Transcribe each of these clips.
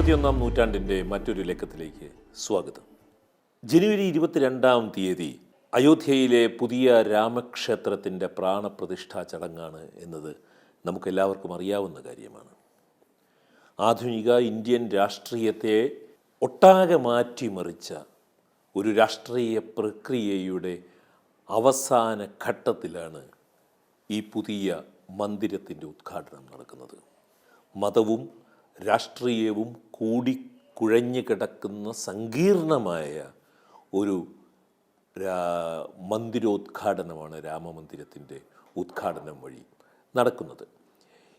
21-ാം നൂറ്റാണ്ടിൻ്റെ മറ്റൊരു ലക്കത്തിലേക്ക് സ്വാഗതം. ജനുവരി 22-ാം തീയതി അയോധ്യയിലെ പുതിയ രാമക്ഷേത്രത്തിൻ്റെ പ്രാണപ്രതിഷ്ഠാ ചടങ്ങാണ് എന്നത് നമുക്കെല്ലാവർക്കും അറിയാവുന്ന കാര്യമാണ്. ആധുനിക ഇന്ത്യൻ രാഷ്ട്രീയത്തെ ഒട്ടാകെ മാറ്റിമറിച്ച ഒരു രാഷ്ട്രീയ പ്രക്രിയയുടെ അവസാന ഘട്ടത്തിലാണ് ഈ പുതിയ മന്ദിരത്തിൻ്റെ ഉദ്ഘാടനം നടക്കുന്നത്. മതവും രാഷ്ട്രീയവും കൂടി കുഴഞ്ഞു കിടക്കുന്ന സങ്കീർണമായ ഒരു മന്ദിരോദ്ഘാടനമാണ് രാമമന്ദിരത്തിൻ്റെ ഉദ്ഘാടനം വഴി നടക്കുന്നത്.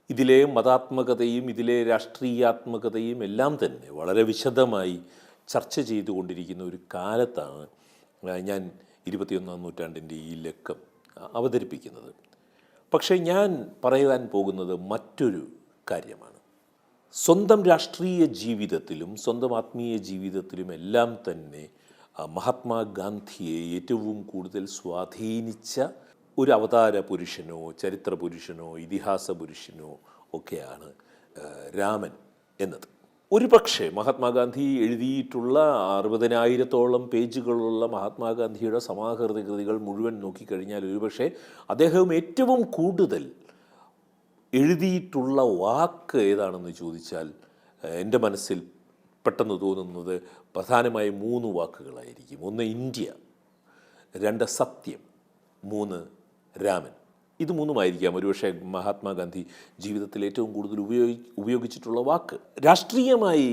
ഇതിലെ മതാത്മകതയും ഇതിലെ രാഷ്ട്രീയാത്മകതയും എല്ലാം തന്നെ വളരെ വിശദമായി ചർച്ച ചെയ്തുകൊണ്ടിരിക്കുന്ന ഒരു കാലത്താണ് ഞാൻ 21-ാം നൂറ്റാണ്ടിൻ്റെ ഈ ലക്കം അവതരിപ്പിക്കുന്നത്. പക്ഷേ ഞാൻ പറയാൻ പോകുന്നത് മറ്റൊരു കാര്യമാണ്. സ്വന്തം രാഷ്ട്രീയ ജീവിതത്തിലും സ്വന്തം ആത്മീയ ജീവിതത്തിലും എല്ലാം തന്നെ മഹാത്മാഗാന്ധിയെ ഏറ്റവും കൂടുതൽ സ്വാധീനിച്ച ഒരു അവതാര പുരുഷനോ ചരിത്ര പുരുഷനോ ഇതിഹാസ പുരുഷനോ ഒക്കെയാണ് രാമൻ എന്നത്. ഒരു പക്ഷേ മഹാത്മാഗാന്ധി എഴുതിയിട്ടുള്ള 60,000-ഓളം പേജുകളുള്ള മഹാത്മാഗാന്ധിയുടെ സമാഹൃത കൃതികൾ മുഴുവൻ നോക്കിക്കഴിഞ്ഞാൽ ഒരുപക്ഷെ അദ്ദേഹം ഏറ്റവും കൂടുതൽ എഴുതിയിട്ടുള്ള വാക്ക് ഏതാണെന്ന് ചോദിച്ചാൽ എൻ്റെ മനസ്സിൽ പെട്ടെന്ന് തോന്നുന്നത് പ്രധാനമായും 3 വാക്കുകളായിരിക്കും. 1 ഇന്ത്യ, 2 സത്യം, 3 രാമൻ. ഇത് 3ഉമായിരിക്കാം ഒരുപക്ഷെ മഹാത്മാഗാന്ധി ജീവിതത്തിൽ ഏറ്റവും കൂടുതൽ ഉപയോഗിച്ചിട്ടുള്ള വാക്ക്. രാഷ്ട്രീയമായി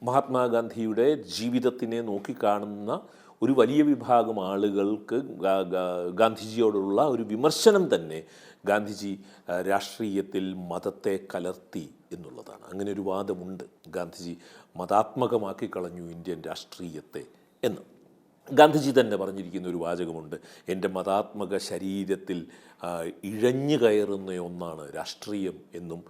മഹാത്മാഗാന്ധിയുടെ ജീവിതത്തിനെ നോക്കിക്കാണുന്ന ഒരു വലിയ വിഭാഗം ആളുകൾക്ക് ഗാന്ധിജിയോടുള്ള ഒരു വിമർശനം തന്നെ ഗാന്ധിജി രാഷ്ട്രീയത്തിൽ മതത്തെ കലർത്തി എന്നുള്ളതാണ്. അങ്ങനെ ഒരു വാദമുണ്ട്. ഗാന്ധിജി മതാത്മകമാക്കി കളഞ്ഞു ഇന്ത്യൻ രാഷ്ട്രീയത്തെ എന്ന്. ഗാന്ധിജി തന്നെ പറഞ്ഞിരിക്കുന്ന ഒരു വാചകമുണ്ട്, എൻ്റെ മതാത്മക ശരീരത്തിൽ ഇഴഞ്ഞു കയറുന്ന ഒന്നാണ് രാഷ്ട്രീയം എന്നും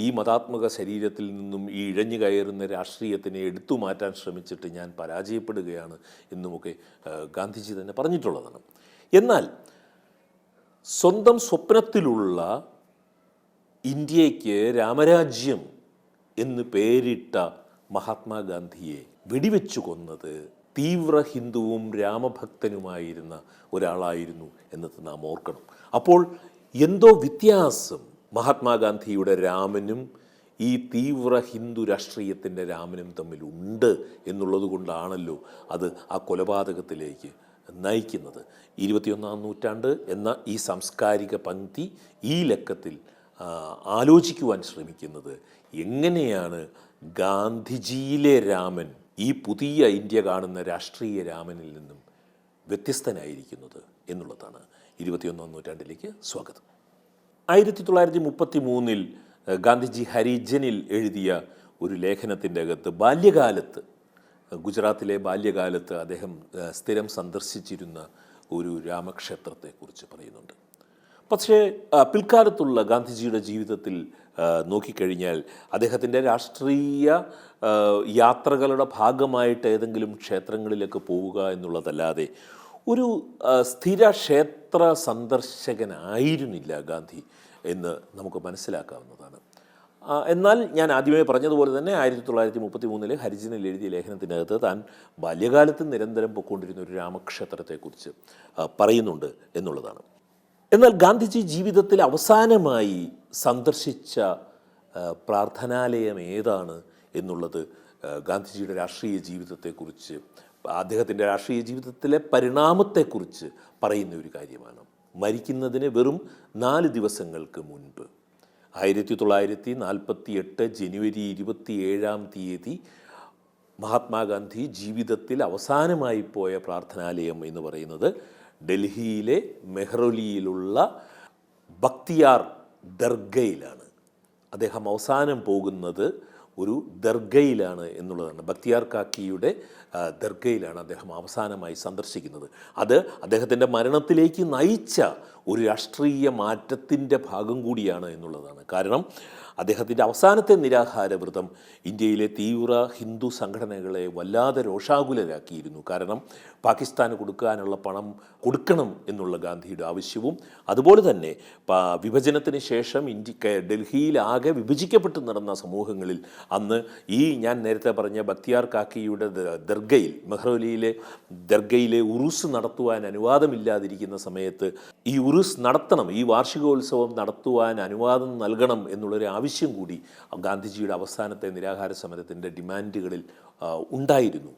ഈ മതാത്മക ശരീരത്തിൽ നിന്നും ഈ ഇഴഞ്ഞു കയറുന്ന രാഷ്ട്രീയത്തിനെ എടുത്തു മാറ്റാൻ ശ്രമിച്ചിട്ട് ഞാൻ പരാജയപ്പെടുകയാണ് എന്നുമൊക്കെ ഗാന്ധിജി തന്നെ പറഞ്ഞിട്ടുള്ളതാണ്. എന്നാൽ സ്വന്തം സ്വപ്നത്തിലുള്ള ഇന്ത്യയ്ക്ക് രാമരാജ്യം എന്ന് പേരിട്ട മഹാത്മാഗാന്ധിയെ വെടിവെച്ചു കൊന്നത് തീവ്ര ഹിന്ദുവും രാമഭക്തനുമായിരുന്ന ഒരാളായിരുന്നു എന്നത് നാം ഓർക്കണം. അപ്പോൾ എന്തോ വ്യത്യാസം മഹാത്മാഗാന്ധിയുടെ രാമനും ഈ തീവ്ര ഹിന്ദു രാഷ്ട്രീയത്തിൻ്റെ രാമനും തമ്മിലുണ്ട് എന്നുള്ളത് കൊണ്ടാണല്ലോ അത് ആ കൊലപാതകത്തിലേക്ക് നയിക്കുന്നത്. 21-ാം നൂറ്റാണ്ട് എന്ന ഈ സാംസ്കാരിക പങ്ക്തി ഈ ലക്കത്തിൽ ആലോചിക്കുവാൻ ശ്രമിക്കുന്നത് എങ്ങനെയാണ് ഗാന്ധിജിയിലെ രാമൻ ഈ പുതിയ ഇന്ത്യ കാണുന്ന രാഷ്ട്രീയ രാമനിൽ നിന്നും വ്യത്യസ്തനായിരിക്കുന്നത് എന്നുള്ളതാണ്. 21-ാം നൂറ്റാണ്ടിലേക്ക് സ്വാഗതം. 1933-ൽ ഗാന്ധിജി ഹരിജനിൽ എഴുതിയ ഒരു ലേഖനത്തിൻ്റെ അകത്ത് ബാല്യകാലത്ത്, ഗുജറാത്തിലെ ബാല്യകാലത്ത് അദ്ദേഹം സ്ഥിരം സന്ദർശിച്ചിരുന്ന ഒരു രാമക്ഷേത്രത്തെക്കുറിച്ച് പറയുന്നുണ്ട്. പക്ഷേ പിൽക്കാലത്തുള്ള ഗാന്ധിജിയുടെ ജീവിതത്തിൽ നോക്കിക്കഴിഞ്ഞാൽ അദ്ദേഹത്തിൻ്റെ രാഷ്ട്രീയ യാത്രകളുടെ ഭാഗമായിട്ട് ഏതെങ്കിലും ക്ഷേത്രങ്ങളിലേക്ക് പോവുക എന്നുള്ളതല്ലാതെ ഒരു സ്ഥിര ക്ഷേത്ര സന്ദർശകനായിരുന്നില്ല ഗാന്ധി എന്ന് നമുക്ക് മനസ്സിലാക്കാവുന്നതാണ്. എന്നാൽ ഞാൻ ആദ്യമേ പറഞ്ഞതുപോലെ തന്നെ 1933-ൽ ഹരിജനിൽ എഴുതിയ ലേഖനത്തിനകത്ത് താൻ ബാല്യകാലത്ത് നിരന്തരം പൊയ്ക്കൊണ്ടിരുന്ന ഒരു രാമക്ഷേത്രത്തെക്കുറിച്ച് പറയുന്നുണ്ട് എന്നുള്ളതാണ്. എന്നാൽ ഗാന്ധിജി ജീവിതത്തിൽ അവസാനമായി സന്ദർശിച്ച പ്രാർത്ഥനാലയം ഏതാണ് എന്നുള്ളത് ഗാന്ധിജിയുടെ രാഷ്ട്രീയ ജീവിതത്തെക്കുറിച്ച്, അദ്ദേഹത്തിൻ്റെ രാഷ്ട്രീയ ജീവിതത്തിലെ പരിണാമത്തെക്കുറിച്ച് പറയുന്ന ഒരു കാര്യമാണ്. മരിക്കുന്നതിന് വെറും 4 ദിവസങ്ങൾക്ക് മുൻപ് 1948 ജനുവരി 27-ാം തീയതി മഹാത്മാഗാന്ധി ജീവിതത്തിൽ അവസാനമായി പോയ പ്രാർത്ഥനാലയം എന്ന് പറയുന്നത് ഡൽഹിയിലെ മെഹ്റോലിയിലുള്ള ബക്തിയാർ ദർഗയിലാണ്. അദ്ദേഹം അവസാനം പോകുന്നത് ഒരു ദർഗയിലാണ് എന്നുള്ളതാണ്. ബക്തിയാർ കാക്കിയുടെ ദർഗയിലാണ് അദ്ദേഹം അവസാനമായി സന്ദർശിക്കുന്നത്. അത് അദ്ദേഹത്തിൻ്റെ മരണത്തിലേക്ക് നയിച്ച ഒരു രാഷ്ട്രീയ മാറ്റത്തിൻ്റെ ഭാഗം കൂടിയാണ് എന്നുള്ളതാണ്. കാരണം അദ്ദേഹത്തിൻ്റെ അവസാനത്തെ നിരാഹാര വ്രതം ഇന്ത്യയിലെ തീവ്ര ഹിന്ദു സംഘടനകളെ വല്ലാതെ രോഷാകുലരാക്കിയിരുന്നു. കാരണം പാകിസ്ഥാന് കൊടുക്കാനുള്ള പണം കൊടുക്കണം എന്നുള്ള ഗാന്ധിയുടെ ആവശ്യവും, അതുപോലെ തന്നെ വിഭജനത്തിന് ശേഷം ഡൽഹിയിലാകെ വിഭജിക്കപ്പെട്ട് നടന്ന സമൂഹങ്ങളിൽ അന്ന് ഞാൻ നേരത്തെ പറഞ്ഞ ബക്തിയാർ കാക്കിയുടെ ദർഗയിൽ, മെഹ്റോലിയിലെ ദർഗയിലെ ഉറുസ് നടത്തുവാൻ അനുവാദമില്ലാതിരിക്കുന്ന സമയത്ത് ഈ ഉറുസ് നടത്തണം, ഈ വാർഷികോത്സവം നടത്തുവാൻ അനുവാദം നൽകണം എന്നുള്ളൊരു ആവശ്യം കൂടി ഗാന്ധിജിയുടെ അവസാനത്തെ നിരാഹാര സമരത്തിൻ്റെ ഡിമാൻഡുകളിൽ ഉണ്ടായിരുന്നു.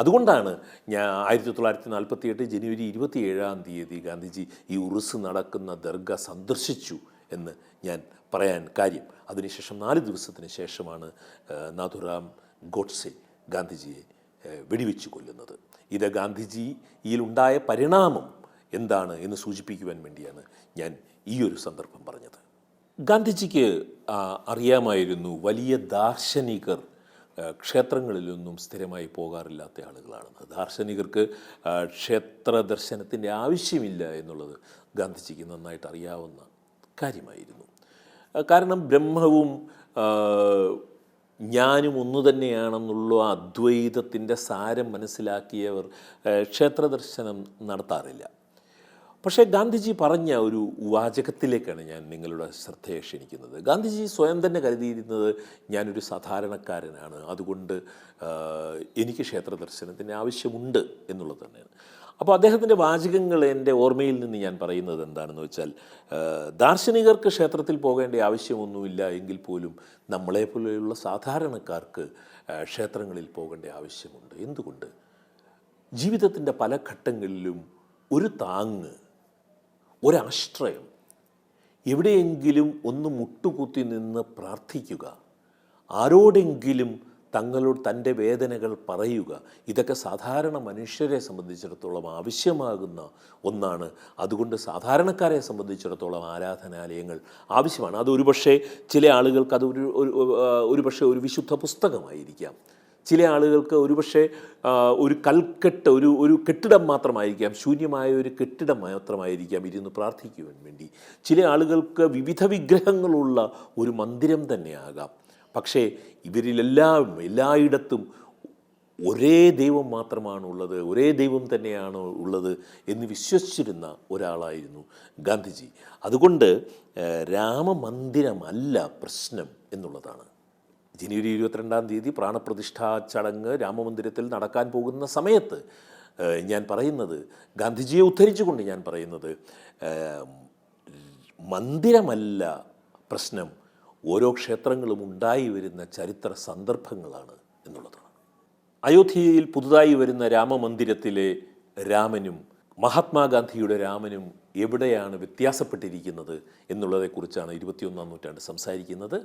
അതുകൊണ്ടാണ് 1948 ജനുവരി 27 ഗാന്ധിജി ഈ ഉറുസ് നടക്കുന്ന ദർഗ സന്ദർശിച്ചു എന്ന് ഞാൻ പറയാൻ കാര്യം. അതിനുശേഷം 4 ദിവസത്തിന് ശേഷമാണ് നാഥുറാം ഗോഡ്സെ ഗാന്ധിജിയെ വെടിവെച്ച് കൊല്ലുന്നത്. ഇത് ഗാന്ധിജിയിലുണ്ടായ പരിണാമം എന്താണ് എന്ന് സൂചിപ്പിക്കുവാൻ വേണ്ടിയാണ് ഞാൻ ഈ ഒരു സന്ദർഭം പറഞ്ഞത്. ഗാന്ധിജിക്ക് അറിയാമായിരുന്നു വലിയ ദാർശനികർ ക്ഷേത്രങ്ങളിലൊന്നും സ്ഥിരമായി പോകാറില്ലാത്ത ആളുകളാണെന്ന്. ദാർശനികർക്ക് ക്ഷേത്ര ദർശനത്തിൻ്റെ ആവശ്യമില്ല എന്നുള്ളത് ഗാന്ധിജിക്ക് നന്നായിട്ട് അറിയാവുന്ന കാര്യമായിരുന്നു. കാരണം ബ്രഹ്മവും ഞാനും ഒന്നു തന്നെയാണെന്നുള്ള അദ്വൈതത്തിൻ്റെ സാരം മനസ്സിലാക്കിയവർ ക്ഷേത്ര ദർശനം നടത്താറില്ല. പക്ഷേ ഗാന്ധിജി പറഞ്ഞ ഒരു വാചകത്തിലേക്കാണ് ഞാൻ നിങ്ങളുടെ ശ്രദ്ധയെ ക്ഷണിക്കുന്നത്. ഗാന്ധിജി സ്വയം തന്നെ കരുതിയിരുന്നത് ഞാനൊരു സാധാരണക്കാരനാണ്, അതുകൊണ്ട് എനിക്ക് ക്ഷേത്ര ദർശനത്തിൻ്റെ ആവശ്യമുണ്ട് എന്നുള്ളത് തന്നെയാണ്. അപ്പോൾ അദ്ദേഹത്തിൻ്റെ വാചകങ്ങൾ എൻ്റെ ഓർമ്മയിൽ നിന്ന് ഞാൻ പറയുന്നത് എന്താണെന്ന് വെച്ചാൽ, ദാർശനികർക്ക് ക്ഷേത്രത്തിൽ പോകേണ്ട ആവശ്യമൊന്നുമില്ല എങ്കിൽ പോലും നമ്മളെപ്പോലെയുള്ള സാധാരണക്കാർക്ക് ക്ഷേത്രങ്ങളിൽ പോകേണ്ട ആവശ്യമുണ്ട്. എന്തുകൊണ്ട്? ജീവിതത്തിൻ്റെ പല ഘട്ടങ്ങളിലും ഒരു താങ്ങ്, ഒരാശ്രയം, എവിടെയെങ്കിലും ഒന്ന് മുട്ടുകുത്തി നിന്ന് പ്രാർത്ഥിക്കുക, ആരോടെങ്കിലും തൻ്റെ വേദനകൾ പറയുക, ഇതൊക്കെ സാധാരണ മനുഷ്യരെ സംബന്ധിച്ചിടത്തോളം ആവശ്യമാകുന്ന ഒന്നാണ്. അതുകൊണ്ട് സാധാരണക്കാരെ സംബന്ധിച്ചിടത്തോളം ആരാധനാലയങ്ങൾ ആവശ്യമാണ്. അത് ചില ആളുകൾക്ക് അത് ഒരു വിശുദ്ധ പുസ്തകമായിരിക്കാം, ചില ആളുകൾക്ക് ഒരു കൽക്കെട്ട്, ഒരു കെട്ടിടം മാത്രമായിരിക്കാം, ശൂന്യമായ ഒരു കെട്ടിടം മാത്രമായിരിക്കാം ഇരുന്ന് പ്രാർത്ഥിക്കുവാൻ വേണ്ടി. ചില ആളുകൾക്ക് വിവിധ വിഗ്രഹങ്ങളുള്ള ഒരു മന്ദിരം തന്നെയാകാം. പക്ഷേ എല്ലായിടത്തും ഒരേ ദൈവം മാത്രമാണുള്ളത്, ഒരേ ദൈവം തന്നെയാണ് ഉള്ളത് എന്ന് വിശ്വസിച്ചിരുന്ന ഒരാളായിരുന്നു ഗാന്ധിജി. അതുകൊണ്ട് രാമമന്ദിരമല്ല പ്രശ്നം എന്നുള്ളതാണ്. ജനുവരി 22 പ്രാണപ്രതിഷ്ഠാ ചടങ്ങ് രാമമന്ദിരത്തിൽ നടക്കാൻ പോകുന്ന സമയത്ത് ഞാൻ പറയുന്നത്, ഗാന്ധിജിയെ ഉദ്ധരിച്ചുകൊണ്ട് ഞാൻ പറയുന്നത്, മന്ദിരമല്ല പ്രശ്നം, ഓരോ ക്ഷേത്രങ്ങളും ഉണ്ടായി വരുന്ന ചരിത്ര സന്ദർഭങ്ങളാണ് എന്നുള്ളതാണ്. അയോധ്യയിൽ പുതുതായി വരുന്ന രാമമന്ദിരത്തിലെ രാമനും മഹാത്മാഗാന്ധിയുടെ രാമനും എവിടെയാണ് വ്യത്യാസപ്പെട്ടിരിക്കുന്നത് എന്നുള്ളതെക്കുറിച്ചാണ് 21-ാം നൂറ്റാണ്ട് സംസാരിക്കുന്നത്.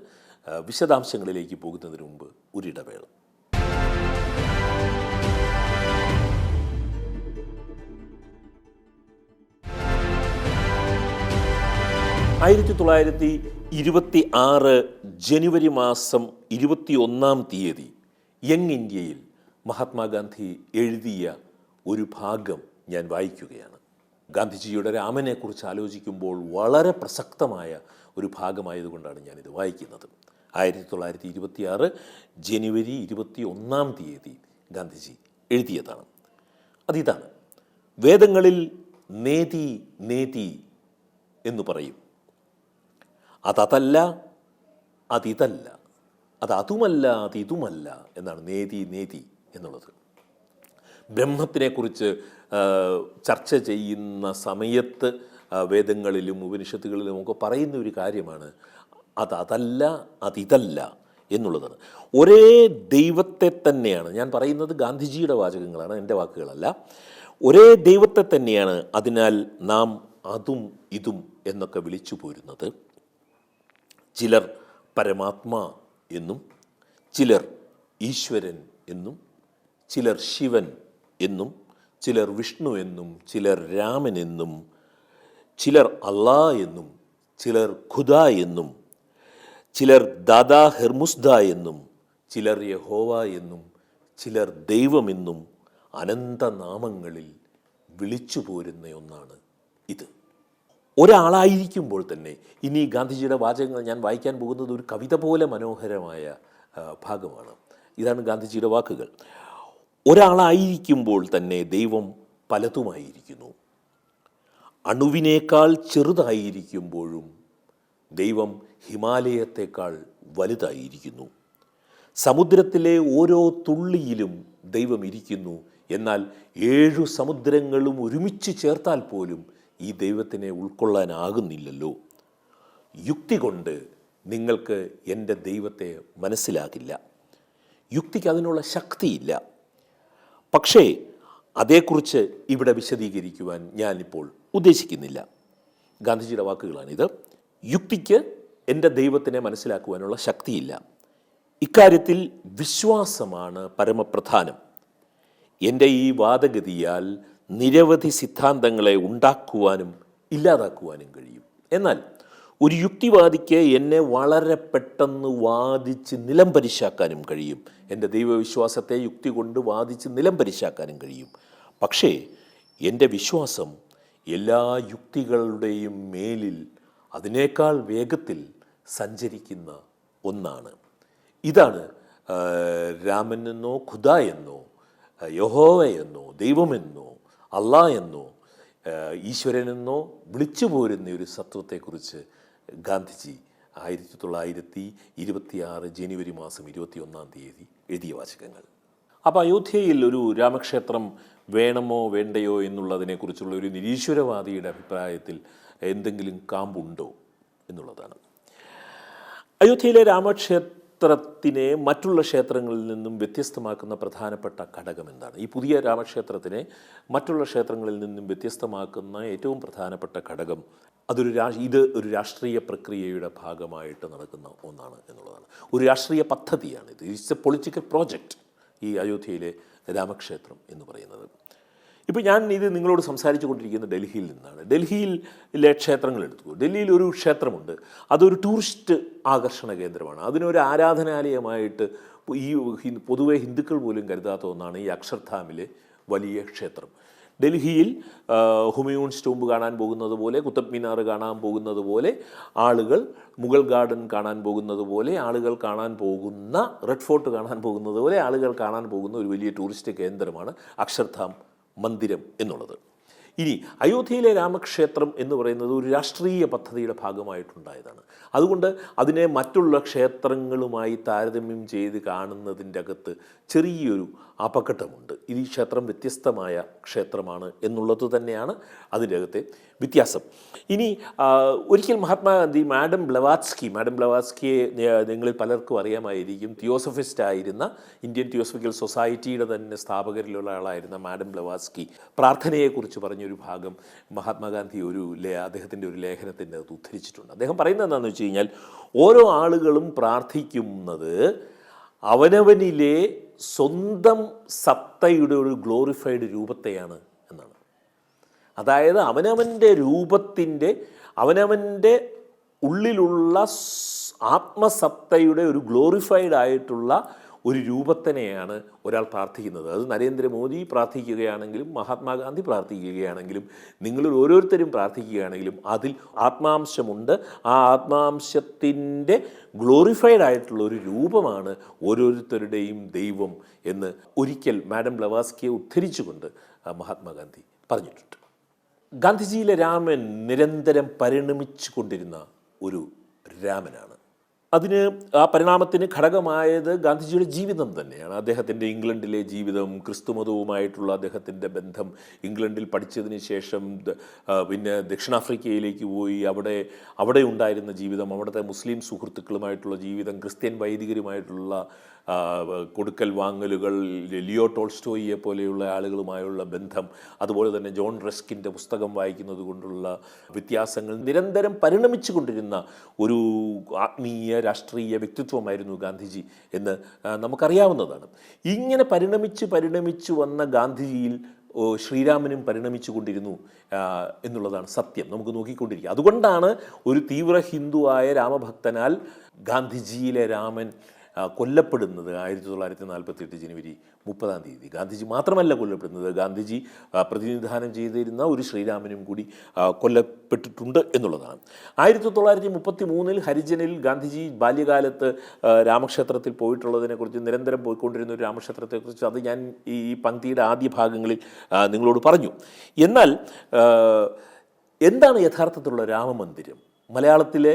വിശദാംശങ്ങളിലേക്ക് പോകുന്നതിന് മുമ്പ് ഒരിടവേള. ആയിരത്തി 1926 ജനുവരി മാസം 21-ാം തീയതി യങ് ഇന്ത്യയിൽ മഹാത്മാഗാന്ധി എഴുതിയ ഒരു ഭാഗം ഞാൻ വായിക്കുകയാണ്. ഗാന്ധിജിയുടെ രാമനെക്കുറിച്ച് ആലോചിക്കുമ്പോൾ വളരെ പ്രസക്തമായ ഒരു ഭാഗമായതുകൊണ്ടാണ് ഞാനിത് വായിക്കുന്നത്. 1926 ജനുവരി 21-ാം തീയതി ഗാന്ധിജി എഴുതിയതാണ്. അതിതാണ്: വേദങ്ങളിൽ നേതി നേതി എന്ന് പറയും, അതല്ല, അതിതല്ല, അതുമല്ല, അതിതുമല്ല എന്നാണ് നേതി നേതി എന്നുള്ളത്. ബ്രഹ്മത്തിനെക്കുറിച്ച് ചർച്ച ചെയ്യുന്ന സമയത്ത് വേദങ്ങളിലും ഉപനിഷത്തുകളിലും ഒക്കെ പറയുന്ന ഒരു കാര്യമാണ് അതല്ല, അതിതല്ല എന്നുള്ളതാണ്. ഒരേ ദൈവത്തെ തന്നെയാണ് ഞാൻ പറയുന്നത്, ഗാന്ധിജിയുടെ വാചകങ്ങളാണ്, എൻ്റെ വാക്കുകളല്ല. ഒരേ ദൈവത്തെ തന്നെയാണ് അതിനാൽ നാം അതും ഇതും എന്നൊക്കെ വിളിച്ചു പോരുന്നത്. ചിലർ പരമാത്മാ എന്നും, ചിലർ ഈശ്വരൻ എന്നും, ചിലർ ശിവൻ എന്നും, ചിലർ വിഷ്ണു എന്നും, ചിലർ രാമൻ എന്നും, ചിലർ അല്ലാ എന്നും, ചിലർ ഖുദ എന്നും, ചിലർ ദാദാ ഹെർമുസ്ദ എന്നും, ചിലർ യഹോവ എന്നും, ചിലർ ദൈവമെന്നും അനന്തനാമങ്ങളിൽ വിളിച്ചു പോരുന്ന ഒന്നാണ് ഇത്. ഒരാളായിരിക്കുമ്പോൾ തന്നെ ഇനി ഗാന്ധിജിയുടെ വാചകങ്ങൾ ഞാൻ വായിക്കാൻ പോകുന്നത് ഒരു കവിത പോലെ മനോഹരമായ ഭാഗമാണ്. ഇതാണ് ഗാന്ധിജിയുടെ വാക്കുകൾ. ഒരാളായിരിക്കുമ്പോൾ തന്നെ ദൈവം പലതുമായിരിക്കുന്നു. അണുവിനേക്കാൾ ചെറുതായിരിക്കുമ്പോഴും ദൈവം ഹിമാലയത്തേക്കാൾ വലുതായിരിക്കുന്നു. സമുദ്രത്തിലെ ഓരോ തുള്ളിയിലും ദൈവം ഇരിക്കുന്നു. എന്നാൽ 7 സമുദ്രങ്ങളും ഒരുമിച്ച് ചേർത്താൽ പോലും ഈ ദൈവത്തിനെ ഉൾക്കൊള്ളാനാകുന്നില്ലല്ലോ. യുക്തി കൊണ്ട് നിങ്ങൾക്ക് എൻ്റെ ദൈവത്തെ മനസ്സിലാകില്ല. യുക്തിക്ക് അതിനുള്ള ശക്തിയില്ല. പക്ഷേ അതേക്കുറിച്ച് ഇവിടെ വിശദീകരിക്കുവാൻ ഞാനിപ്പോൾ ഉദ്ദേശിക്കുന്നില്ല. ഗാന്ധിജിയുടെ വാക്കുകളാണിത്. യുക്തിക്ക് എൻ്റെ ദൈവത്തിനെ മനസ്സിലാക്കുവാനുള്ള ശക്തിയില്ല. ഇക്കാര്യത്തിൽ വിശ്വാസമാണ് പരമപ്രധാനം. എൻ്റെ ഈ വാദഗതിയാൽ നിരവധി സിദ്ധാന്തങ്ങളെ ഉണ്ടാക്കുവാനും ഇല്ലാതാക്കുവാനും കഴിയും. എന്നാൽ ഒരു യുക്തിവാദിക്ക് എന്നെ വളരെ പെട്ടെന്ന് വാദിച്ച് നിലംപരിശാക്കാനും കഴിയും. എൻ്റെ ദൈവവിശ്വാസത്തെ യുക്തി കൊണ്ട് വാദിച്ച് നിലംപരിശാക്കാനും കഴിയും. പക്ഷേ എൻ്റെ വിശ്വാസം എല്ലാ യുക്തികളുടെയും മേലിൽ അതിനേക്കാൾ വേഗത്തിൽ സഞ്ചരിക്കുന്ന ഒന്നാണ്. ഇതാണ് രാമനെന്നോ ഖുദ എന്നോ യഹോവയെന്നോ ദൈവമെന്നോ അള്ളാ എന്നോ ഈശ്വരനെന്നോ വിളിച്ചു പോരുന്ന ഒരു സത്വത്തെക്കുറിച്ച് ഗാന്ധിജി 1926 ജനുവരി മാസം 21 എഴുതിയ വാചകങ്ങൾ. അപ്പോൾ അയോധ്യയിൽ ഒരു രാമക്ഷേത്രം വേണമോ വേണ്ടയോ എന്നുള്ളതിനെക്കുറിച്ചുള്ള ഒരു നിരീശ്വരവാദിയുടെ അഭിപ്രായത്തിൽ എന്തെങ്കിലും കാമ്പുണ്ടോ എന്നുള്ളതാണ്. അയോധ്യയിലെ രാമക്ഷേത്രത്തിനെ മറ്റുള്ള ക്ഷേത്രങ്ങളിൽ നിന്നും വ്യത്യസ്തമാക്കുന്ന പ്രധാനപ്പെട്ട ഘടകം എന്താണ്? ഈ പുതിയ രാമക്ഷേത്രത്തിനെ മറ്റുള്ള ക്ഷേത്രങ്ങളിൽ നിന്നും വ്യത്യസ്തമാക്കുന്ന ഏറ്റവും പ്രധാനപ്പെട്ട ഘടകം ഇത് ഒരു രാഷ്ട്രീയ പ്രക്രിയയുടെ ഭാഗമായിട്ട് നടക്കുന്ന ഒന്നാണ് എന്നുള്ളതാണ്. ഒരു രാഷ്ട്രീയ പദ്ധതിയാണിത്. ഇറ്റ്സ് എ പൊളിറ്റിക്കൽ പ്രോജക്റ്റ് ഈ അയോധ്യയിലെ രാമക്ഷേത്രം എന്ന് പറയുന്നത്. ഇപ്പോൾ ഞാൻ ഇത് നിങ്ങളോട് സംസാരിച്ചു കൊണ്ടിരിക്കുന്ന ഡൽഹിയിൽ നിന്നാണ്. ഡൽഹിയിലെ ക്ഷേത്രങ്ങൾ എടുത്തു. ഡൽഹിയിൽ ഒരു ക്ഷേത്രമുണ്ട്. അതൊരു ടൂറിസ്റ്റ് ആകർഷണ കേന്ദ്രമാണ്. അതിനൊരു ആരാധനാലയമായിട്ട് ഈ പൊതുവെ ഹിന്ദുക്കൾ പോലും കരുതാത്ത ഒന്നാണ് ഈ അക്ഷർധാമിലെ വലിയ ക്ഷേത്രം. ഡൽഹിയിൽ ഹുമയൂൺസ് ടൂംബ് കാണാൻ പോകുന്നത് പോലെ, കുത്തബ് മിനാർ കാണാൻ പോകുന്നത് പോലെ, ആളുകൾ മുഗൾ ഗാർഡൻ കാണാൻ പോകുന്നത് പോലെ, ആളുകൾ കാണാൻ പോകുന്ന റെഡ് ഫോർട്ട് കാണാൻ പോകുന്നത് പോലെ ആളുകൾ കാണാൻ പോകുന്ന ഒരു വലിയ ടൂറിസ്റ്റ് കേന്ദ്രമാണ് അക്ഷർധാം മന്ദിരം എന്നുള്ളത്. ഇനി അയോധ്യയിലെ രാമക്ഷേത്രം എന്ന് പറയുന്നത് ഒരു രാഷ്ട്രീയ പദ്ധതിയുടെ ഭാഗമായിട്ടുണ്ടായതാണ്. അതുകൊണ്ട് അതിനെ മറ്റുള്ള ക്ഷേത്രങ്ങളുമായി താരതമ്യം ചെയ്ത് കാണുന്നതിൻ്റെ അകത്ത് ചെറിയൊരു അപകടമുണ്ട്. ഈ ക്ഷേത്രം വ്യത്യസ്തമായ ക്ഷേത്രമാണ് എന്നുള്ളത് തന്നെയാണ് അതിൻ്റെ അകത്തെ വ്യത്യാസം. ഇനി ഒരിക്കൽ മഹാത്മാഗാന്ധി മാഡം ബ്ലവാത്സ്കിയെ നിങ്ങളിൽ പലർക്കും അറിയാമായിരിക്കും. തിയോസഫിസ്റ്റ് ആയിരുന്ന ഇന്ത്യൻ തിയോസഫിക്കൽ സൊസൈറ്റിയുടെ തന്നെ സ്ഥാപകരിലുള്ള ആളായിരുന്ന മാഡം ബ്ലവാത്സ്കി പ്രാർത്ഥനയെക്കുറിച്ച് പറഞ്ഞൊരു ഭാഗം മഹാത്മാഗാന്ധി അദ്ദേഹത്തിൻ്റെ ഒരു ലേഖനത്തിൻ്റെ അകത്ത് ഉദ്ധരിച്ചിട്ടുണ്ട്. അദ്ദേഹം പറയുന്നത് എന്താണെന്ന് വെച്ച് കഴിഞ്ഞാൽ, ഓരോ ആളുകളും പ്രാർത്ഥിക്കുന്നത് അവനവനിലെ സ്വന്തം സത്തയുടെ ഒരു ഗ്ലോറിഫൈഡ് രൂപത്തെയാണ് എന്നാണ്. അതായത് അവനവൻ്റെ ഉള്ളിലുള്ള ആത്മസത്തയുടെ ഒരു ഗ്ലോറിഫൈഡ് ആയിട്ടുള്ള ഒരു രൂപത്തിനെയാണ് ഒരാൾ പ്രാർത്ഥിക്കുന്നത്. അത് നരേന്ദ്രമോദി പ്രാർത്ഥിക്കുകയാണെങ്കിലും മഹാത്മാഗാന്ധി പ്രാർത്ഥിക്കുകയാണെങ്കിലും നിങ്ങൾ ഓരോരുത്തരും പ്രാർത്ഥിക്കുകയാണെങ്കിലും അതിൽ ആത്മാംശമുണ്ട്. ആ ആത്മാംശത്തിൻ്റെ ഗ്ലോറിഫൈഡ് ആയിട്ടുള്ള ഒരു രൂപമാണ് ഓരോരുത്തരുടെയും ദൈവം എന്ന് ഒരിക്കൽ മാഡം ബ്ലവാത്സ്കിയെ ഉദ്ധരിച്ചുകൊണ്ട് മഹാത്മാഗാന്ധി പറഞ്ഞിട്ടുണ്ട്. ഗാന്ധിജിയിലെ രാമൻ നിരന്തരം പരിണമിച്ചു കൊണ്ടിരുന്ന ഒരു രാമനാണ്. ആ പരിണാമത്തിന് ഘടകമായത് ഗാന്ധിജിയുടെ ജീവിതം തന്നെയാണ്. അദ്ദേഹത്തിൻ്റെ ഇംഗ്ലണ്ടിലെ ജീവിതം, ക്രിസ്തുമതവുമായിട്ടുള്ള അദ്ദേഹത്തിൻ്റെ ബന്ധം, ഇംഗ്ലണ്ടിൽ പഠിച്ചതിന് ശേഷം പിന്നെ ദക്ഷിണാഫ്രിക്കയിലേക്ക് പോയി അവിടെ ഉണ്ടായിരുന്ന ജീവിതം, അവിടുത്തെ മുസ്ലിം സുഹൃത്തുക്കളുമായിട്ടുള്ള ജീവിതം, ക്രിസ്ത്യൻ വൈദികരുമായിട്ടുള്ള കൊടുക്കൽ വാങ്ങലുകൾ, ലിയോ ടോൾസ്റ്റോയിയെ പോലെയുള്ള ആളുകളുമായുള്ള ബന്ധം, അതുപോലെ തന്നെ ജോൺ റസ്കിൻ്റെ പുസ്തകം വായിക്കുന്നത് കൊണ്ടുള്ള വ്യത്യാസങ്ങൾ, നിരന്തരം പരിണമിച്ചു കൊണ്ടിരുന്ന ഒരു ആത്മീയ രാഷ്ട്രീയ വ്യക്തിത്വമായിരുന്നു ഗാന്ധിജി എന്ന് നമുക്കറിയാവുന്നതാണ്. ഇങ്ങനെ പരിണമിച്ചു വന്ന ഗാന്ധിജിയിൽ ശ്രീരാമനും പരിണമിച്ചു കൊണ്ടിരുന്നു എന്നുള്ളതാണ് സത്യം. നമുക്ക് നോക്കിക്കൊണ്ടിരിക്കുക. അതുകൊണ്ടാണ് ഒരു തീവ്ര ഹിന്ദുവായ രാമഭക്തനാൽ ഗാന്ധിജിയിലെ രാമൻ കൊല്ലപ്പെടുന്നത് 1948 ജനുവരി 30 ഗാന്ധിജി മാത്രമല്ല കൊല്ലപ്പെടുന്നത്, ഗാന്ധിജി പ്രതിനിധാനം ചെയ്തിരുന്ന ഒരു ശ്രീരാമനും കൂടി കൊല്ലപ്പെട്ടിട്ടുണ്ട് എന്നുള്ളതാണ്. 1933 ഹരിജനിൽ ഗാന്ധിജി ബാല്യകാലത്ത് രാമക്ഷേത്രത്തിൽ പോയിട്ടുള്ളതിനെക്കുറിച്ച്, നിരന്തരം പോയിക്കൊണ്ടിരുന്ന ഒരു രാമക്ഷേത്രത്തെക്കുറിച്ച് അത് ഞാൻ ഈ പങ്ക്തിയുടെ ആദ്യ ഭാഗങ്ങളിൽ നിങ്ങളോട് പറഞ്ഞു. എന്നാൽ എന്താണ് യഥാർത്ഥത്തിലുള്ള രാമമന്ദിരം? മലയാളത്തിലെ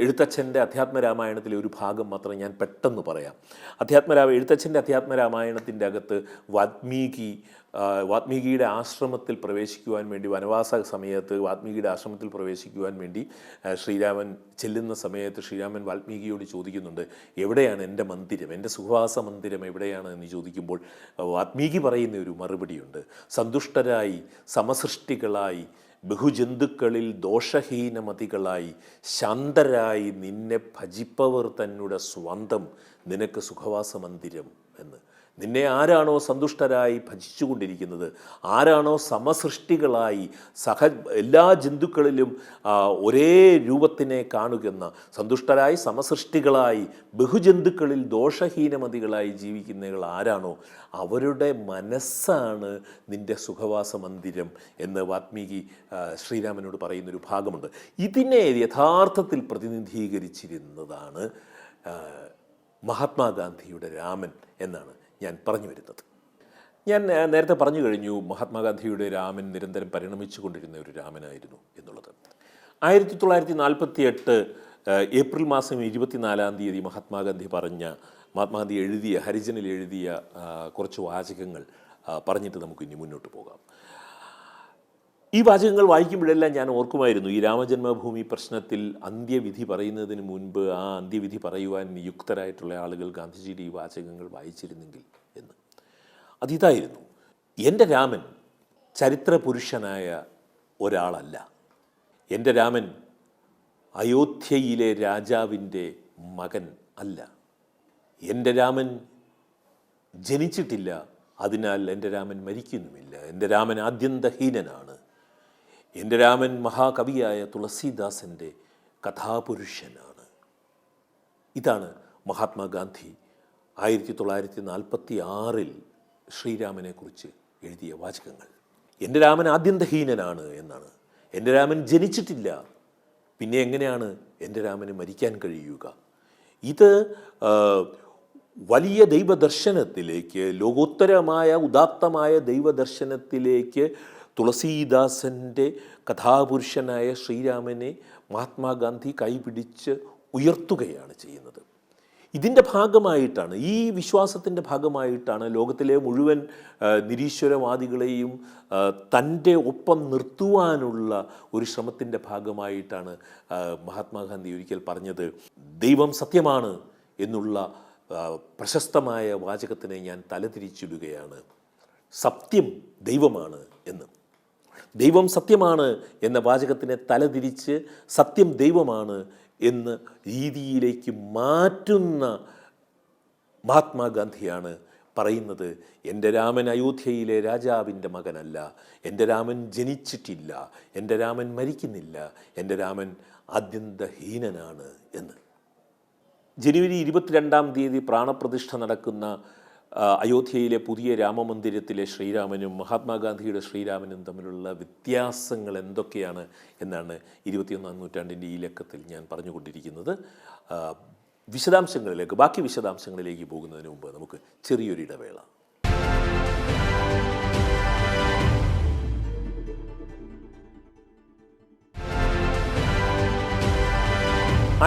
എഴുത്തച്ഛൻ്റെ അധ്യാത്മരാമായണത്തിലെ ഒരു ഭാഗം മാത്രം ഞാൻ പെട്ടെന്ന് പറയാം. എഴുത്തച്ഛൻ്റെ അധ്യാത്മരാമായണത്തിൻ്റെ അകത്ത് വാത്മീകിയുടെ ആശ്രമത്തിൽ പ്രവേശിക്കുവാൻ വേണ്ടി, വനവാസ സമയത്ത് വാത്മീകിയുടെ ആശ്രമത്തിൽ പ്രവേശിക്കുവാൻ വേണ്ടി ശ്രീരാമൻ ചെല്ലുന്ന സമയത്ത് ശ്രീരാമൻ വാൽമീകിയോട് ചോദിക്കുന്നുണ്ട്, എവിടെയാണ് എൻ്റെ മന്ദിരം, എൻ്റെ സുഖവാസ മന്ദിരം എവിടെയാണ് എന്ന് ചോദിക്കുമ്പോൾ വാത്മീകി പറയുന്ന ഒരു മറുപടിയുണ്ട്. സന്തുഷ്ടരായി സമസൃഷ്ടികളായി ബഹുജന്തുക്കളിൽ ദോഷഹീനമതികളായി ശാന്തരായി നിന്നെ ഭജിപ്പവർ തന്നുടെ സ്വന്തം നിനക്ക് സുഖവാസ മന്ദിരം എന്ന്. നിന്നെ ആരാണോ സന്തുഷ്ടരായി ഭജിച്ചുകൊണ്ടിരിക്കുന്നത്, ആരാണോ സമസൃഷ്ടികളായി എല്ലാ ജന്തുക്കളിലും ഒരേ രൂപത്തിനെ കാണുകയെന്ന, സന്തുഷ്ടരായി സമസൃഷ്ടികളായി ബഹുജന്തുക്കളിൽ ദോഷഹീനമതികളായി ജീവിക്കുന്നവർ ആരാണോ അവരുടെ മനസ്സാണ് നിൻ്റെ സുഖവാസ മന്ദിരം എന്ന് വാത്മീകി ശ്രീരാമനോട് പറയുന്നൊരു ഭാഗമുണ്ട്. ഇതിനെ യഥാർത്ഥത്തിൽ പ്രതിനിധീകരിച്ചിരുന്നതാണ് മഹാത്മാഗാന്ധിയുടെ രാമൻ എന്നാണ് ഞാൻ പറഞ്ഞു വരുന്നത്. ഞാൻ നേരത്തെ പറഞ്ഞു കഴിഞ്ഞു, മഹാത്മാഗാന്ധിയുടെ രാമൻ നിരന്തരം പരിണമിച്ചു കൊണ്ടിരുന്ന ഒരു രാമനായിരുന്നു എന്നുള്ളത്. 1948 ഏപ്രിൽ മാസം 24 മഹാത്മാഗാന്ധി എഴുതിയ ഹരിജനിൽ എഴുതിയ കുറച്ച് വാചകങ്ങൾ പറഞ്ഞിട്ട് നമുക്ക് ഇനി മുന്നോട്ട് പോകാം. ഈ വാചകങ്ങൾ വായിക്കുമ്പോഴെല്ലാം ഞാൻ ഓർക്കുമായിരുന്നു, ഈ രാമജന്മഭൂമി പ്രശ്നത്തിൽ അന്ത്യവിധി പറയുന്നതിന് മുൻപ് ആ അന്ത്യവിധി പറയുവാൻ നിയുക്തരായിട്ടുള്ള ആളുകൾ ഗാന്ധിജിയുടെ ഈ വാചകങ്ങൾ വായിച്ചിരുന്നെങ്കിൽ എന്ന്. അതിതായിരുന്നു, എൻ്റെ രാമൻ ചരിത്രപുരുഷനായ ഒരാളല്ല. എൻ്റെ രാമൻ അയോധ്യയിലെ രാജാവിൻ്റെ മകൻ അല്ല. എൻ്റെ രാമൻ ജനിച്ചിട്ടില്ല, അതിനാൽ എൻ്റെ രാമൻ മരിക്കുന്നുമില്ല. എൻ്റെ രാമൻ ആദ്യന്തഹീനനാണ്. എൻ്റെ രാമൻ മഹാകവിയായ തുളസീദാസൻ്റെ കഥാപുരുഷനാണ്. ഇതാണ് മഹാത്മാഗാന്ധി 1946 ശ്രീരാമനെക്കുറിച്ച് എഴുതിയ വാചകങ്ങൾ. എൻ്റെ രാമൻ ആദ്യന്തഹീനനാണ് എന്നാണ്. എൻ്റെ രാമൻ ജനിച്ചിട്ടില്ല, പിന്നെ എങ്ങനെയാണ് എൻ്റെ രാമന് മരിക്കാൻ കഴിയുക? ഇത് വലിയ ദൈവദർശനത്തിലേക്ക്, ലോകോത്തരമായ ഉദാത്തമായ ദൈവദർശനത്തിലേക്ക് തുളസീദാസൻ്റെ കഥാപുരുഷനായ ശ്രീരാമനെ മഹാത്മാഗാന്ധി കൈപിടിച്ച് ഉയർത്തുകയാണ് ചെയ്യുന്നത്. ഇതിൻ്റെ ഭാഗമായിട്ടാണ്, ഈ വിശ്വാസത്തിൻ്റെ ഭാഗമായിട്ടാണ് ലോകത്തിലെ മുഴുവൻ നിരീശ്വരവാദികളെയും തൻ്റെ ഒപ്പം നിർത്തുവാനുള്ള ഒരു ശ്രമത്തിൻ്റെ ഭാഗമായിട്ടാണ് മഹാത്മാഗാന്ധി ഒരിക്കൽ പറഞ്ഞത്, ദൈവം സത്യമാണ് എന്നുള്ള പ്രശസ്തമായ വാചകത്തിനെ ഞാൻ തലതിരിച്ചിടുകയാണ്. സത്യം ദൈവമാണ് എന്ന്. ദൈവം സത്യമാണ് എന്ന വാചകത്തിനെ തലതിരിച്ച് സത്യം ദൈവമാണ് എന്ന രീതിയിലേക്ക് മാറ്റുന്ന മഹാത്മാഗാന്ധിയാണ് പറയുന്നത്, എൻ്റെ രാമൻ അയോധ്യയിലെ രാജാവിൻ്റെ മകനല്ല, എൻ്റെ രാമൻ ജനിച്ചിട്ടില്ല, എൻ്റെ രാമൻ മരിക്കുന്നില്ല, എൻ്റെ രാമൻ ആദ്യന്തഹീനനാണ് എന്ന്. ജനുവരി 22 പ്രാണപ്രതിഷ്ഠ നടക്കുന്ന അയോധ്യയിലെ പുതിയ രാമമന്ദിരത്തിലെ ശ്രീരാമനും മഹാത്മാഗാന്ധിയുടെ ശ്രീരാമനും തമ്മിലുള്ള വ്യത്യാസങ്ങൾ എന്തൊക്കെയാണ് എന്നാണ് 21ാം നൂറ്റാണ്ടിൻ്റെ ഈ ലക്കത്തിൽ ഞാൻ പറഞ്ഞുകൊണ്ടിരിക്കുന്നത്. ബാക്കി വിശദാംശങ്ങളിലേക്ക് പോകുന്നതിന് മുമ്പ് നമുക്ക് ചെറിയൊരു ഇടവേള.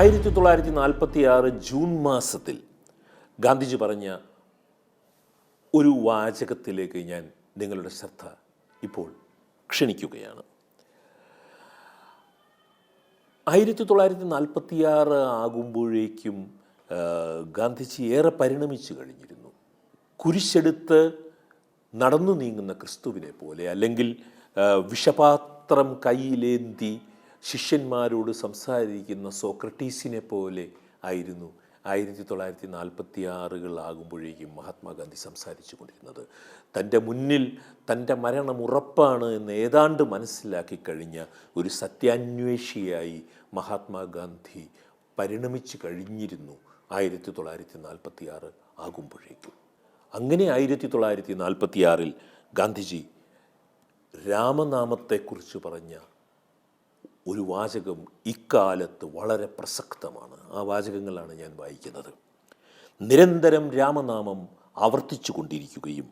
1946 ജൂൺ മാസത്തിൽ ഗാന്ധിജി പറഞ്ഞ ഒരു വാചകത്തിലേക്ക് ഞാൻ നിങ്ങളുടെ ശ്രദ്ധ ഇപ്പോൾ ക്ഷണിക്കുകയാണ്. 1946 ആകുമ്പോഴേക്കും ഗാന്ധിജി ഏറെ പരിണമിച്ചു കഴിഞ്ഞിരുന്നു. കുരിശെടുത്ത് നടന്നു നീങ്ങുന്ന ക്രിസ്തുവിനെ പോലെ, അല്ലെങ്കിൽ വിഷപാത്രം കയ്യിലേന്തി ശിഷ്യന്മാരോട് സംസാരിക്കുന്ന സോക്രട്ടീസിനെ പോലെ ആയിരുന്നു 1946 ആകുമ്പോഴേക്കും മഹാത്മാഗാന്ധി സംസാരിച്ചു കൊണ്ടിരുന്നത്. തൻ്റെ മുന്നിൽ തൻ്റെ മരണം ഉറപ്പാണ് എന്ന് ഏതാണ്ട് മനസ്സിലാക്കി കഴിഞ്ഞ ഒരു സത്യാന്വേഷിയായി മഹാത്മാഗാന്ധി പരിണമിച്ചു കഴിഞ്ഞിരുന്നു 1946 ആകുമ്പോഴേക്കും. അങ്ങനെ 1946 ഗാന്ധിജി രാമനാമത്തെക്കുറിച്ച് പറഞ്ഞ ഒരു വാചകം ഇക്കാലത്ത് വളരെ പ്രസക്തമാണ്. ആ വാചകങ്ങളാണ് ഞാൻ വായിക്കുന്നത്. നിരന്തരം രാമനാമം ആവർത്തിച്ചു കൊണ്ടിരിക്കുകയും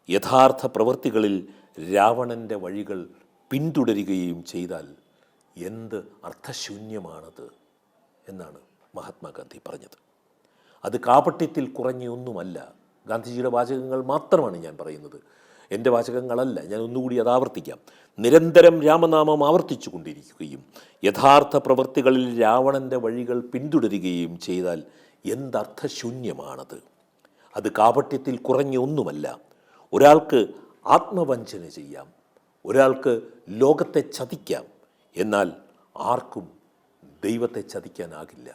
യഥാർത്ഥ പ്രവൃത്തികളിൽ രാവണൻ്റെ വഴികൾ പിന്തുടരുകയും ചെയ്താൽ എന്ത് അർത്ഥശൂന്യമാണത് എന്നാണ് മഹാത്മാഗാന്ധി പറഞ്ഞത്. അത് കാപട്യത്തിൽ കുറഞ്ഞൊന്നുമല്ല. ഗാന്ധിജിയുടെ വാചകങ്ങൾ മാത്രമാണ് ഞാൻ പറയുന്നത്, എൻ്റെ വാചകങ്ങളല്ല. ഞാൻ ഒന്നുകൂടി അത് ആവർത്തിക്കാം. നിരന്തരം രാമനാമം ആവർത്തിച്ചു കൊണ്ടിരിക്കുകയും യഥാർത്ഥ പ്രവൃത്തികളിൽ രാവണൻ്റെ വഴികൾ പിന്തുടരുകയും ചെയ്താൽ എന്തർത്ഥശൂന്യമാണത്. അത് കാപട്യത്തിൽ കുറഞ്ഞൊന്നുമല്ല. ഒരാൾക്ക് ആത്മവഞ്ചന ചെയ്യാം, ഒരാൾക്ക് ലോകത്തെ ചതിക്കാം, എന്നാൽ ആർക്കും ദൈവത്തെ ചതിക്കാനാകില്ല.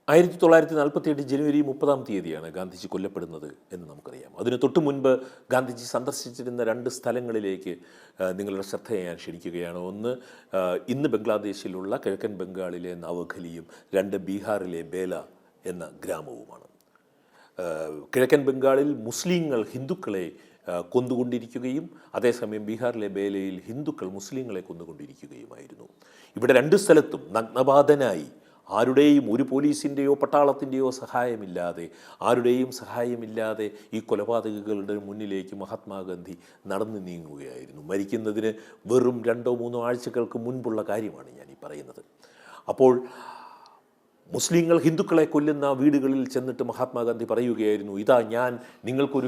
1947 ജനുവരി 30 ഗാന്ധിജി കൊല്ലപ്പെടുന്നത് എന്ന് നമുക്കറിയാം. അതിന് തൊട്ടു മുൻപ് ഗാന്ധിജി സന്ദർശിച്ചിരുന്ന 2 സ്ഥലങ്ങളിലേക്ക് നിങ്ങളുടെ ശ്രദ്ധയെ ഞാൻ ക്ഷണിക്കുകയാണ്. ഒന്ന് ഇന്ന് ബംഗ്ലാദേശിലുള്ള കിഴക്കൻ ബംഗാളിലെ നവഖലിയും 2 ബീഹാറിലെ ബേല എന്ന ഗ്രാമവുമാണ്. കിഴക്കൻ ബംഗാളിൽ മുസ്ലിങ്ങൾ ഹിന്ദുക്കളെ കൊന്നുകൊണ്ടിരിക്കുകയും അതേസമയം ബീഹാറിലെ ബേലയിൽ ഹിന്ദുക്കൾ മുസ്ലിങ്ങളെ കൊന്നുകൊണ്ടിരിക്കുകയുമായിരുന്നു. ഇവിടെ 2 സ്ഥലത്തും നഗ്നപാതനായി ആരുടെയും ഒരു പോലീസിൻ്റെയോ പട്ടാളത്തിൻ്റെയോ സഹായമില്ലാതെ ആരുടെയും സഹായമില്ലാതെ ഈ കൊലപാതകങ്ങളുടെ മുന്നിലേക്ക് മഹാത്മാഗാന്ധി നടന്നു നീങ്ങുകയായിരുന്നു. മരിക്കുന്നതിന് വെറും 2-3 ആഴ്ചകൾക്ക് മുൻപുള്ള കാര്യമാണ് ഞാൻ ഈ പറയുന്നത്. അപ്പോൾ മുസ്ലിങ്ങൾ ഹിന്ദുക്കളെ കൊല്ലുന്ന വീടുകളിൽ ചെന്നിട്ട് മഹാത്മാഗാന്ധി പറയുകയായിരുന്നു, ഇതാ ഞാൻ നിങ്ങൾക്കൊരു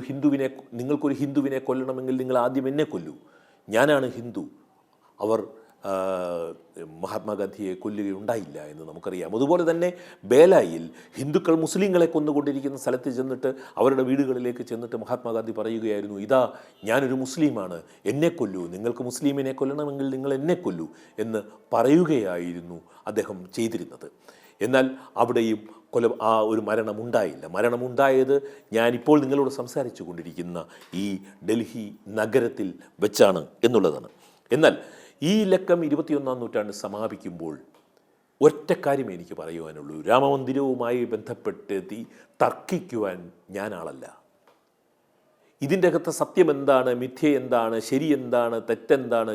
ഹിന്ദുവിനെ കൊല്ലണമെങ്കിൽ നിങ്ങൾ ആദ്യം എന്നെ കൊല്ലൂ, ഞാനാണ് ഹിന്ദു. അവർ മഹാത്മാഗാന്ധിയെ കൊല്ലുകയുണ്ടായില്ല എന്ന് നമുക്കറിയാം. അതുപോലെ തന്നെ ബേലായിൽ ഹിന്ദുക്കൾ മുസ്ലിങ്ങളെ കൊന്നുകൊണ്ടിരിക്കുന്ന സ്ഥലത്ത് ചെന്നിട്ട് അവരുടെ വീടുകളിലേക്ക് ചെന്നിട്ട് മഹാത്മാഗാന്ധി പറയുകയായിരുന്നു, ഇതാ ഞാനൊരു മുസ്ലിമാണ്, എന്നെ കൊല്ലൂ, നിങ്ങൾക്ക് മുസ്ലിമിനെ കൊല്ലണമെങ്കിൽ നിങ്ങൾ എന്നെ കൊല്ലൂ എന്ന് പറയുകയായിരുന്നു അദ്ദേഹം ചെയ്തിരുന്നത്. എന്നാൽ അവിടെയും ഒരു മരണമുണ്ടായില്ല. മരണമുണ്ടായത് ഞാനിപ്പോൾ നിങ്ങളോട് സംസാരിച്ചു കൊണ്ടിരിക്കുന്ന ഈ ഡൽഹി നഗരത്തിൽ വെച്ചാണ് എന്നുള്ളതാണ്. എന്നാൽ ഈ ലക്കം 21-ാം നൂറ്റാണ്ട് സമാപിക്കുമ്പോൾ ഒറ്റ കാര്യമേ എനിക്ക് പറയുവാനുള്ളൂ. രാമമന്ദിരവുമായി ബന്ധപ്പെട്ട് തർക്കിക്കുവാൻ ഞാൻ ആളല്ല. ഇതിൻ്റെ അകത്ത് സത്യം എന്താണ്, മിഥ്യ എന്താണ്, ശരി എന്താണ്, തെറ്റെന്താണ്,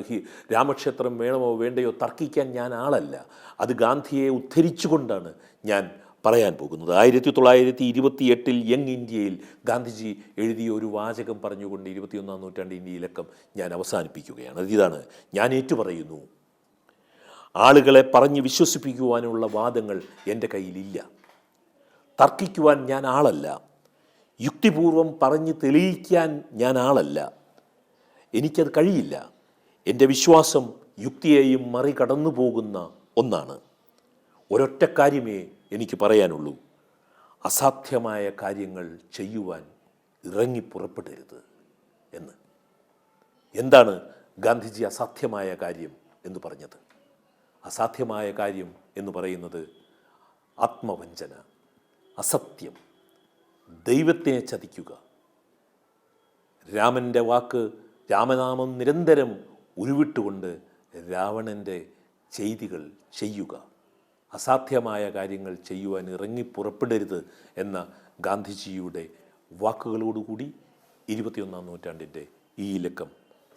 രാമക്ഷേത്രം വേണമോ വേണ്ടയോ തർക്കിക്കാൻ ഞാൻ ആളല്ല. അത് ഗാന്ധിയെ ഉദ്ധരിച്ചുകൊണ്ടാണ് ഞാൻ പറയാൻ പോകുന്നത്. 1928 യങ് ഇന്ത്യയിൽ ഗാന്ധിജി എഴുതിയ ഒരു വാചകം പറഞ്ഞുകൊണ്ട് 21-ാം നൂറ്റാണ്ടിൻ്റെ ഈ ലക്കം ഞാൻ അവസാനിപ്പിക്കുകയാണ്. അതിതാണ്, ഞാൻ ഏറ്റുപറയുന്നു, ആളുകളെ പറഞ്ഞ് വിശ്വസിപ്പിക്കുവാനുള്ള വാദങ്ങൾ എൻ്റെ കയ്യിലില്ല. തർക്കിക്കുവാൻ ഞാൻ ആളല്ല. യുക്തിപൂർവം പറഞ്ഞ് തെളിയിക്കാൻ ഞാൻ ആളല്ല. എനിക്കത് കഴിയില്ല. എൻ്റെ വിശ്വാസം യുക്തിയെയും മറികടന്നു പോകുന്ന ഒന്നാണ്. ഒരൊറ്റ കാര്യമേ എനിക്ക് പറയാനുള്ളൂ, അസാധ്യമായ കാര്യങ്ങൾ ചെയ്യുവാൻ ഇറങ്ങി പുറപ്പെടരുത് എന്ന്. എന്താണ് ഗാന്ധിജി അസാധ്യമായ കാര്യം എന്ന് പറഞ്ഞത്? അസാധ്യമായ കാര്യം എന്ന് പറയുന്നത് ആത്മവഞ്ചന, അസത്യം, ദൈവത്തെ ചതിക്കുക, രാമൻ്റെ വാക്ക്, രാമനാമം നിരന്തരം ഉരുവിട്ടുകൊണ്ട് രാവണൻ്റെ ചെയ്തികൾ ചെയ്യുക, അസാധ്യമായ കാര്യങ്ങൾ ചെയ്യുവാൻ ഇറങ്ങി പുറപ്പെടരുത് എന്ന ഗാന്ധിജിയുടെ വാക്കുകളോടുകൂടി 21-ാം നൂറ്റാണ്ടിൻ്റെ ഈ ലക്കം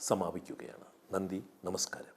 സമാപിക്കുകയാണ്. നന്ദി, നമസ്കാരം.